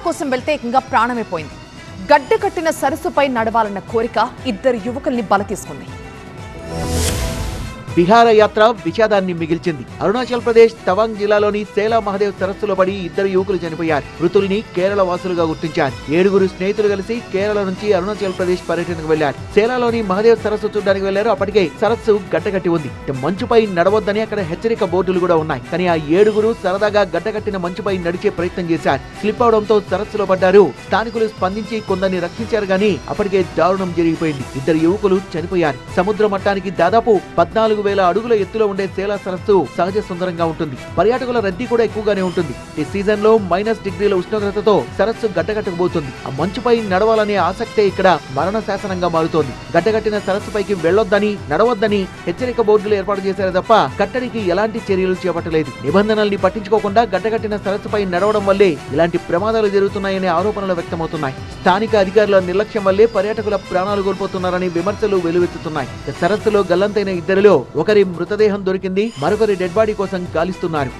కోసం వెళ్తే ఏకంగా ప్రాణమే పోయింది. గడ్డ కట్టిన సరస్సుపై నడవాలన్న కోరిక ఇద్దరు యువకుల్ని బల తీసుకుంది. బిహార యాత్ర విషాదాన్ని మిగిల్చింది. అరుణాచల్ ప్రదేశ్ తవాంగ్ జిల్లాలోని సేలా మహదేవ్ సరస్సులో పడి ఇద్దరు యువకులు చనిపోయారు. మృతుల్ని కేరళ వాసులుగా గుర్తించారు. 7 స్నేహితులు కలిసి కేరళ నుంచి అరుణాచల్ ప్రదేశ్ పర్యటనకు వెళ్లారు. సేలాలోని మహదేవ్ సరస్సు చూడడానికి వెళ్లారు. అప్పటికే సరస్సు గడ్డకట్టి ఉంది. మంచుపై నడవద్దని అక్కడ హెచ్చరిక బోర్డులు కూడా ఉన్నాయి. కానీ ఆ 7 సరదాగా గడ్డకట్టిన మంచుపై నడిచే ప్రయత్నం చేశారు. స్లిప్ అవడంతో సరస్సులో పడ్డారు. స్థానికులు స్పందించి కొందరిని రక్షించారు. గానీ అప్పటికే దారుణం జరిగిపోయింది. ఇద్దరు యువకులు చనిపోయారు. సముద్ర మట్టానికి దాదాపు 14,000 అడుగుల ఎత్తులో ఉండే సేలా సరస్సు సహజ సుందరంగా ఉంటుంది. పర్యాటకుల రద్దీ కూడా ఎక్కువగానే ఉంటుంది. ఈ సీజన్ లో -డిగ్రీల ఉష్ణోగ్రతతో సరస్సు గడ్డగట్టకపోతుంది. ఆ మంచుపై నడవాలనే ఆసక్తే ఇక్కడ మరణ శాసనంగా మారుతోంది. గడ్డగట్టిన సరస్సుపైకి వెళ్లొద్దని, నడవద్దని హెచ్చరిక బోర్డులు ఏర్పాటు చేశారు తప్ప కట్టడికి ఎలాంటి చర్యలు చేపట్టలేదు. నిబంధనల్ని పట్టించుకోకుండా గడ్డగట్టిన సరస్సుపై నడవడం వల్లే ఇలాంటి ప్రమాదాలు జరుగుతున్నాయనే ఆరోపణలు వ్యక్తమవుతున్నాయి. స్థానిక అధికారుల నిర్లక్ష్యం వల్లే పర్యాటకుల ప్రాణాలు కోల్పోతున్నారని విమర్శలు వెలువెత్తుతున్నాయి. సరస్సులో గల్లంతైన ఇద్దరిలో ఒకరి మృతదేహం దొరికింది. మరొకరి డెడ్ బాడీ కోసం గాలిస్తున్నారు.